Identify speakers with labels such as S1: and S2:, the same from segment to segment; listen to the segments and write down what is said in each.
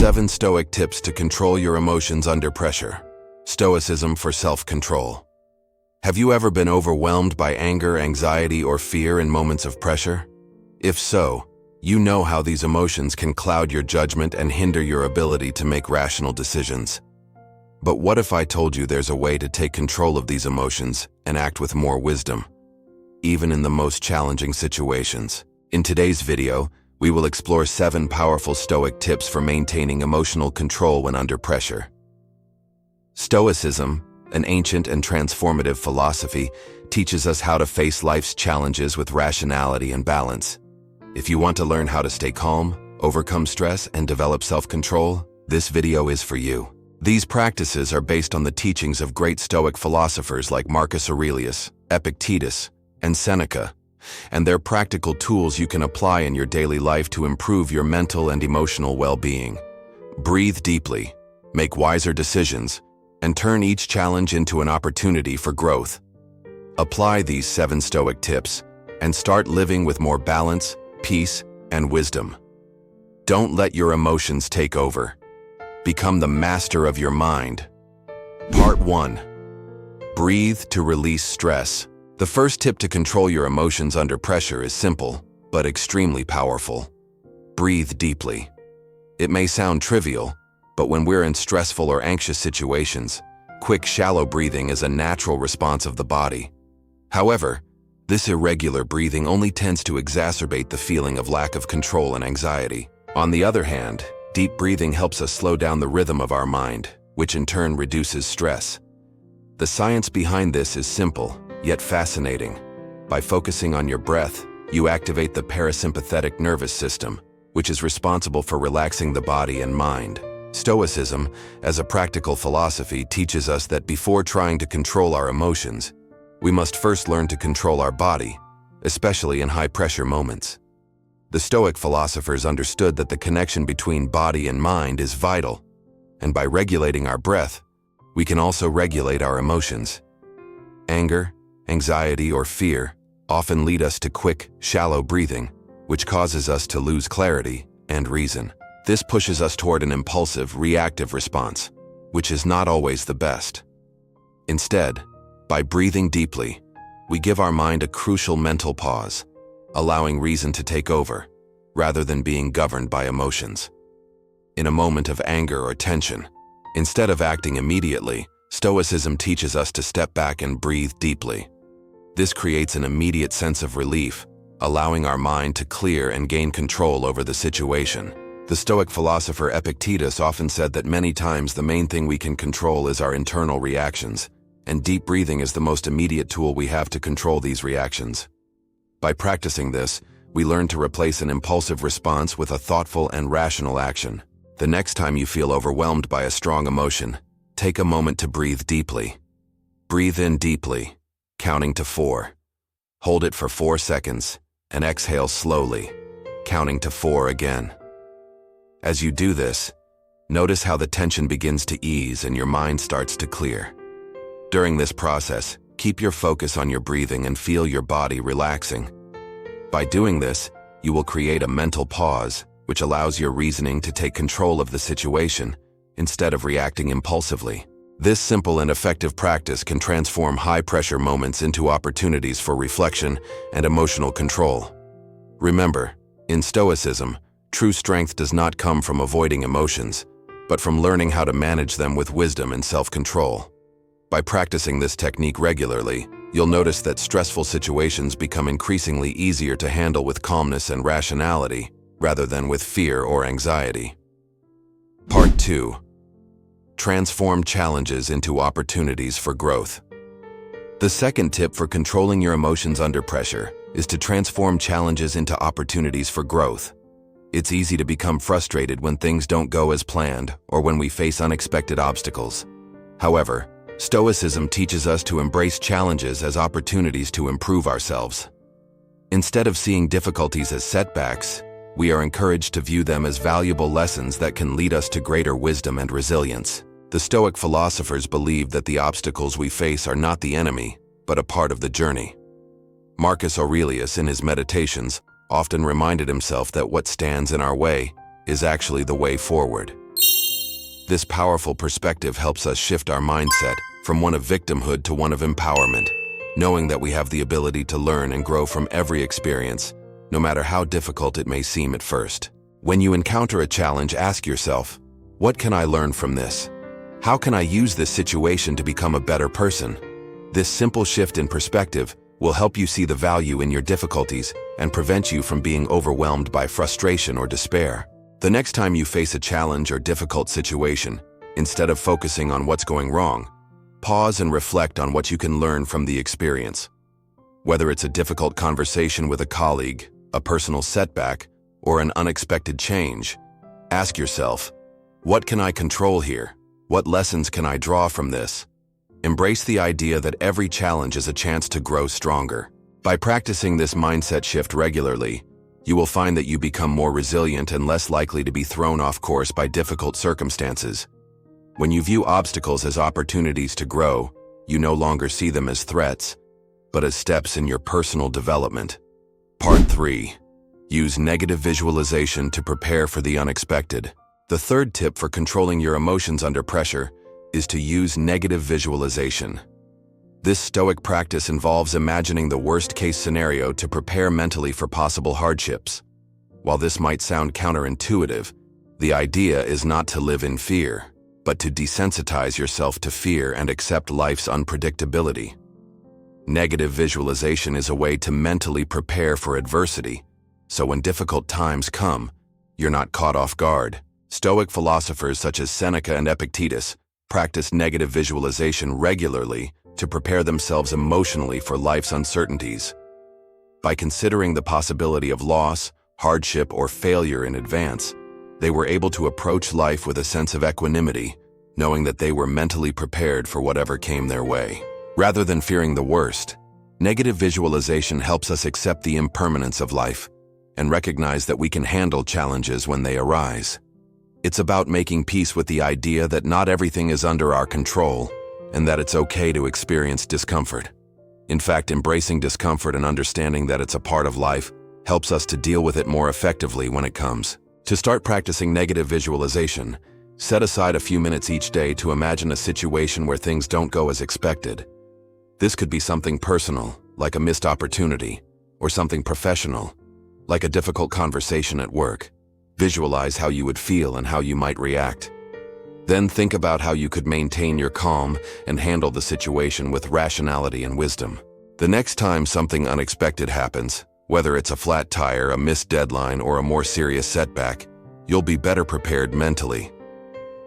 S1: 7 Stoic tips to control your emotions under pressure. Stoicism for self-control. Have you ever been overwhelmed by anger, anxiety, or fear in moments of pressure? If so, you know how these emotions can cloud your judgment and hinder your ability to make rational decisions. But what if I told you there's a way to take control of these emotions and act with more wisdom, even in the most challenging situations? In today's video, we will explore 7 powerful Stoic tips for maintaining emotional control when under pressure. Stoicism, an ancient and transformative philosophy, teaches us how to face life's challenges with rationality and balance. If you want to learn how to stay calm, overcome stress, and develop self-control, this video is for you. These practices are based on the teachings of great Stoic philosophers like Marcus Aurelius, Epictetus, and Seneca, and they're practical tools you can apply in your daily life to improve your mental and emotional well-being. Breathe deeply, make wiser decisions, and turn each challenge into an opportunity for growth. Apply these 7 Stoic tips and start living with more balance, peace, and wisdom. Don't let your emotions take over. Become the master of your mind. Part 1. Breathe to release stress. The first tip to control your emotions under pressure is simple, but extremely powerful. Breathe deeply. It may sound trivial, but when we're in stressful or anxious situations, quick, shallow breathing is a natural response of the body. However, this irregular breathing only tends to exacerbate the feeling of lack of control and anxiety. On the other hand, deep breathing helps us slow down the rhythm of our mind, which in turn reduces stress. The science behind this is simple, yet fascinating. By focusing on your breath, you activate the parasympathetic nervous system, which is responsible for relaxing the body and mind. Stoicism, as a practical philosophy, teaches us that before trying to control our emotions, we must first learn to control our body, especially in high-pressure moments. The Stoic philosophers understood that the connection between body and mind is vital, and by regulating our breath, we can also regulate our emotions. Anger, anxiety, or fear often lead us to quick, shallow breathing, which causes us to lose clarity and reason. This pushes us toward an impulsive, reactive response, which is not always the best. Instead, by breathing deeply, we give our mind a crucial mental pause, allowing reason to take over, rather than being governed by emotions. In a moment of anger or tension, instead of acting immediately, Stoicism teaches us to step back and breathe deeply. This creates an immediate sense of relief, allowing our mind to clear and gain control over the situation. The Stoic philosopher Epictetus often said that many times the main thing we can control is our internal reactions, and deep breathing is the most immediate tool we have to control these reactions. By practicing this, we learn to replace an impulsive response with a thoughtful and rational action. The next time you feel overwhelmed by a strong emotion, take a moment to breathe deeply. Breathe in deeply, counting to 4. Hold it for 4 seconds, and exhale slowly, counting to 4 again. As you do this, notice how the tension begins to ease and your mind starts to clear. During this process, keep your focus on your breathing and feel your body relaxing. By doing this, you will create a mental pause, which allows your reasoning to take control of the situation instead of reacting impulsively. This simple and effective practice can transform high-pressure moments into opportunities for reflection and emotional control. Remember, in Stoicism, true strength does not come from avoiding emotions, but from learning how to manage them with wisdom and self-control. By practicing this technique regularly, you'll notice that stressful situations become increasingly easier to handle with calmness and rationality, rather than with fear or anxiety. Part 2. Transform challenges into opportunities for growth. The second tip for controlling your emotions under pressure is to transform challenges into opportunities for growth. It's easy to become frustrated when things don't go as planned or when we face unexpected obstacles. However, Stoicism teaches us to embrace challenges as opportunities to improve ourselves. Instead of seeing difficulties as setbacks, we are encouraged to view them as valuable lessons that can lead us to greater wisdom and resilience. The Stoic philosophers believed that the obstacles we face are not the enemy, but a part of the journey. Marcus Aurelius, in his Meditations, often reminded himself that what stands in our way is actually the way forward. This powerful perspective helps us shift our mindset from one of victimhood to one of empowerment, knowing that we have the ability to learn and grow from every experience, no matter how difficult it may seem at first. When you encounter a challenge, ask yourself, what can I learn from this? How can I use this situation to become a better person? This simple shift in perspective will help you see the value in your difficulties and prevent you from being overwhelmed by frustration or despair. The next time you face a challenge or difficult situation, instead of focusing on what's going wrong, pause and reflect on what you can learn from the experience. Whether it's a difficult conversation with a colleague, a personal setback, or an unexpected change, ask yourself, what can I control here? What lessons can I draw from this? Embrace the idea that every challenge is a chance to grow stronger. By practicing this mindset shift regularly, you will find that you become more resilient and less likely to be thrown off course by difficult circumstances. When you view obstacles as opportunities to grow, you no longer see them as threats, but as steps in your personal development. Part 3. Use negative visualization to prepare for the unexpected. The third tip for controlling your emotions under pressure is to use negative visualization. This Stoic practice involves imagining the worst-case scenario to prepare mentally for possible hardships. While this might sound counterintuitive, the idea is not to live in fear, but to desensitize yourself to fear and accept life's unpredictability. Negative visualization is a way to mentally prepare for adversity, so when difficult times come, you're not caught off guard. Stoic philosophers such as Seneca and Epictetus practice negative visualization regularly to prepare themselves emotionally for life's uncertainties. By considering the possibility of loss, hardship, or failure in advance, they were able to approach life with a sense of equanimity, knowing that they were mentally prepared for whatever came their way. Rather than fearing the worst, negative visualization helps us accept the impermanence of life and recognize that we can handle challenges when they arise. It's about making peace with the idea that not everything is under our control and that it's okay to experience discomfort. In fact, embracing discomfort and understanding that it's a part of life helps us to deal with it more effectively when it comes. To start practicing negative visualization, set aside a few minutes each day to imagine a situation where things don't go as expected. This could be something personal, like a missed opportunity, or something professional, like a difficult conversation at work. Visualize how you would feel and how you might react. Then think about how you could maintain your calm and handle the situation with rationality and wisdom. The next time something unexpected happens, whether it's a flat tire, a missed deadline, or a more serious setback, you'll be better prepared mentally.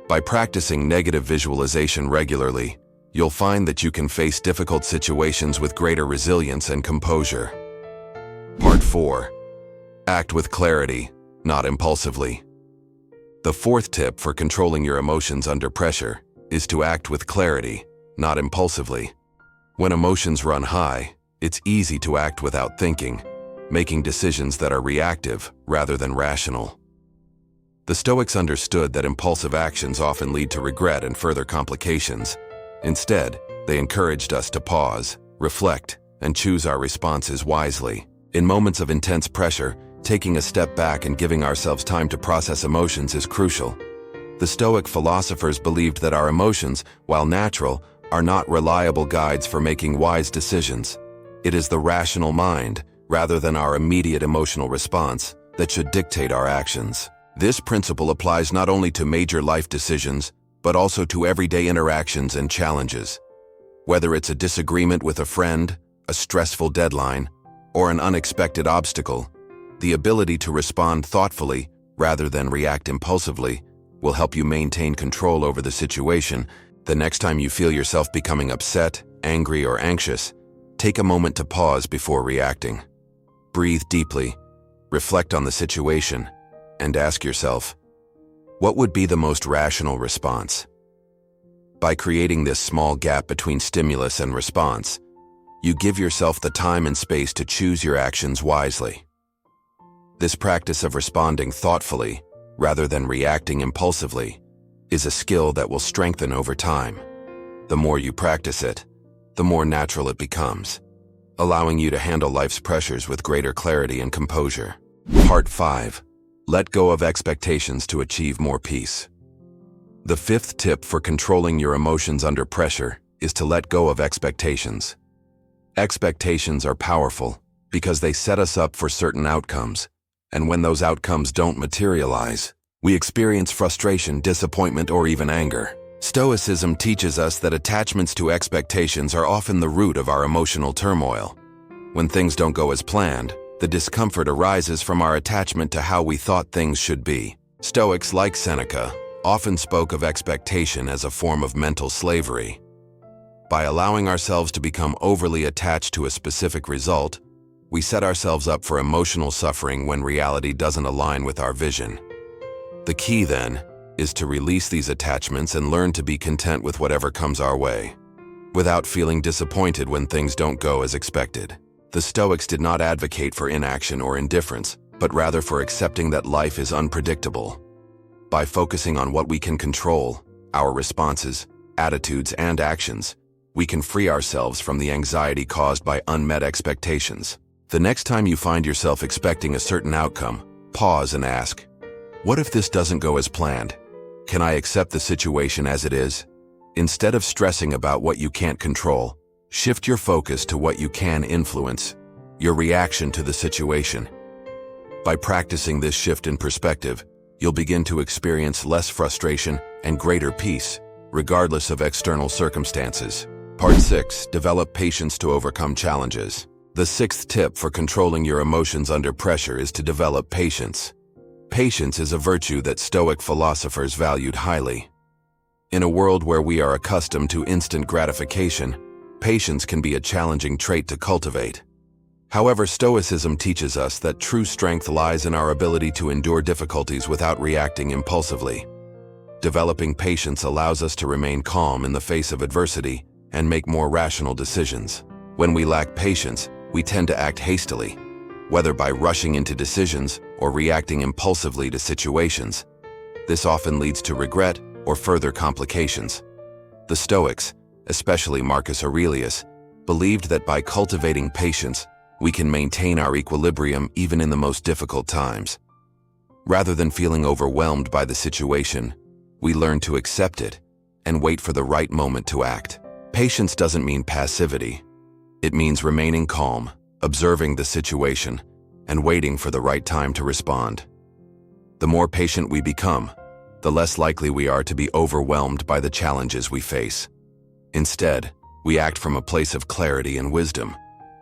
S1: By practicing negative visualization regularly, you'll find that you can face difficult situations with greater resilience and composure. Part 4. Act with clarity, not impulsively. The fourth tip for controlling your emotions under pressure is to act with clarity, not impulsively. When emotions run high, it's easy to act without thinking, making decisions that are reactive rather than rational. The Stoics understood that impulsive actions often lead to regret and further complications. Instead, they encouraged us to pause, reflect, and choose our responses wisely. In moments of intense pressure, taking a step back and giving ourselves time to process emotions is crucial. The Stoic philosophers believed that our emotions, while natural, are not reliable guides for making wise decisions. It is the rational mind, rather than our immediate emotional response, that should dictate our actions. This principle applies not only to major life decisions, but also to everyday interactions and challenges. Whether it's a disagreement with a friend, a stressful deadline, or an unexpected obstacle, the ability to respond thoughtfully rather than react impulsively will help you maintain control over the situation. The next time you feel yourself becoming upset, angry, or anxious, take a moment to pause before reacting. Breathe deeply, reflect on the situation, and ask yourself, what would be the most rational response? By creating this small gap between stimulus and response, you give yourself the time and space to choose your actions wisely. This practice of responding thoughtfully, rather than reacting impulsively, is a skill that will strengthen over time. The more you practice it, the more natural it becomes, allowing you to handle life's pressures with greater clarity and composure. Part 5. Let go of expectations to achieve more peace. The fifth tip for controlling your emotions under pressure is to let go of expectations. Expectations are powerful because they set us up for certain outcomes, and when those outcomes don't materialize, we experience frustration, disappointment, or even anger. Stoicism teaches us that attachments to expectations are often the root of our emotional turmoil. When things don't go as planned, the discomfort arises from our attachment to how we thought things should be. Stoics like Seneca often spoke of expectation as a form of mental slavery. By allowing ourselves to become overly attached to a specific result, we set ourselves up for emotional suffering when reality doesn't align with our vision. The key, then, is to release these attachments and learn to be content with whatever comes our way, without feeling disappointed when things don't go as expected. The Stoics did not advocate for inaction or indifference, but rather for accepting that life is unpredictable. By focusing on what we can control, our responses, attitudes, and actions, we can free ourselves from the anxiety caused by unmet expectations. The next time you find yourself expecting a certain outcome, pause and ask, what if this doesn't go as planned? Can I accept the situation as it is? Instead of stressing about what you can't control, shift your focus to what you can influence, your reaction to the situation. By practicing this shift in perspective, you'll begin to experience less frustration and greater peace, regardless of external circumstances. Part 6. Develop patience to overcome challenges. The sixth tip for controlling your emotions under pressure is to develop patience. Patience is a virtue that Stoic philosophers valued highly. In a world where we are accustomed to instant gratification, patience can be a challenging trait to cultivate. However, Stoicism teaches us that true strength lies in our ability to endure difficulties without reacting impulsively. Developing patience allows us to remain calm in the face of adversity and make more rational decisions. When we lack patience, we tend to act hastily, whether by rushing into decisions or reacting impulsively to situations. This often leads to regret or further complications. The Stoics, especially Marcus Aurelius, believed that by cultivating patience, we can maintain our equilibrium even in the most difficult times. Rather than feeling overwhelmed by the situation, we learn to accept it and wait for the right moment to act. Patience doesn't mean passivity. It means remaining calm, observing the situation, and waiting for the right time to respond. The more patient we become, the less likely we are to be overwhelmed by the challenges we face. Instead, we act from a place of clarity and wisdom,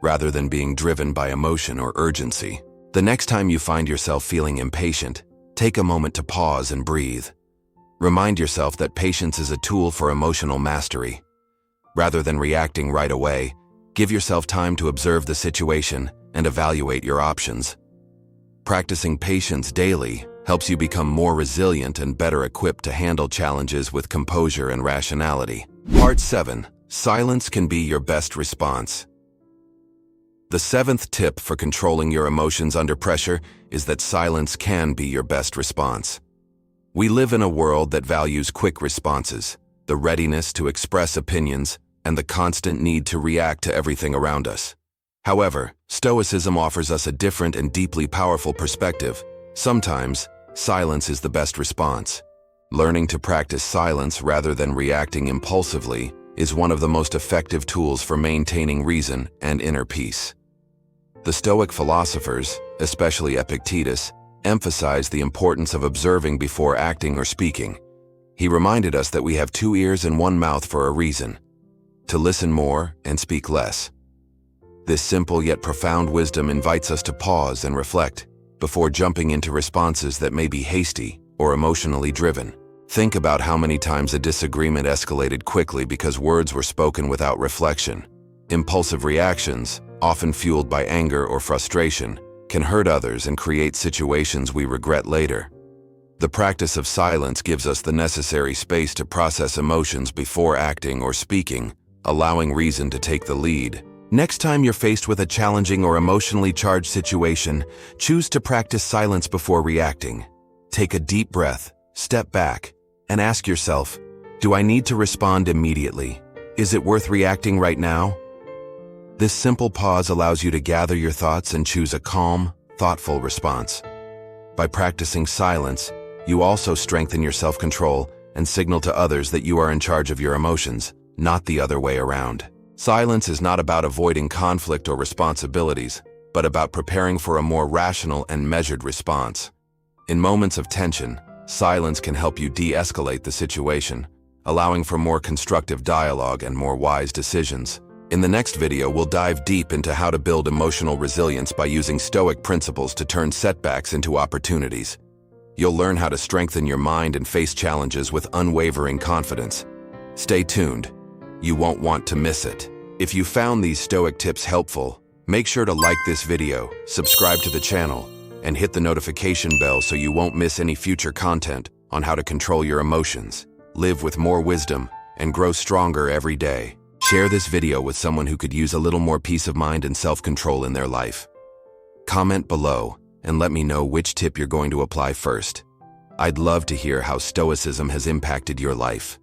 S1: rather than being driven by emotion or urgency. The next time you find yourself feeling impatient, take a moment to pause and breathe. Remind yourself that patience is a tool for emotional mastery. Rather than reacting right away, give yourself time to observe the situation and evaluate your options. Practicing patience daily helps you become more resilient and better equipped to handle challenges with composure and rationality. Part 7. Silence can be your best response. The seventh tip for controlling your emotions under pressure is that silence can be your best response. We live in a world that values quick responses, the readiness to express opinions, and the constant need to react to everything around us. However, Stoicism offers us a different and deeply powerful perspective. Sometimes, silence is the best response. Learning to practice silence rather than reacting impulsively is one of the most effective tools for maintaining reason and inner peace. The Stoic philosophers, especially Epictetus, emphasized the importance of observing before acting or speaking. He reminded us that we have 2 ears and 1 mouth for a reason: to listen more and speak less. This simple yet profound wisdom invites us to pause and reflect before jumping into responses that may be hasty or emotionally driven. Think about how many times a disagreement escalated quickly because words were spoken without reflection. Impulsive reactions, often fueled by anger or frustration, can hurt others and create situations we regret later. The practice of silence gives us the necessary space to process emotions before acting or speaking, allowing reason to take the lead. Next time you're faced with a challenging or emotionally charged situation, choose to practice silence before reacting. Take a deep breath, step back, and ask yourself, do I need to respond immediately? Is it worth reacting right now? This simple pause allows you to gather your thoughts and choose a calm, thoughtful response. By practicing silence, you also strengthen your self-control and signal to others that you are in charge of your emotions, not the other way around. Silence is not about avoiding conflict or responsibilities, but about preparing for a more rational and measured response. In moments of tension, silence can help you de-escalate the situation, allowing for more constructive dialogue and more wise decisions. In the next video, we'll dive deep into how to build emotional resilience by using Stoic principles to turn setbacks into opportunities. You'll learn how to strengthen your mind and face challenges with unwavering confidence. Stay tuned. You won't want to miss it. If you found these Stoic tips helpful, make sure to like this video, subscribe to the channel, and hit the notification bell so you won't miss any future content on how to control your emotions, live with more wisdom, and grow stronger every day. Share this video with someone who could use a little more peace of mind and self-control in their life. Comment below and let me know which tip you're going to apply first. I'd love to hear how Stoicism has impacted your life.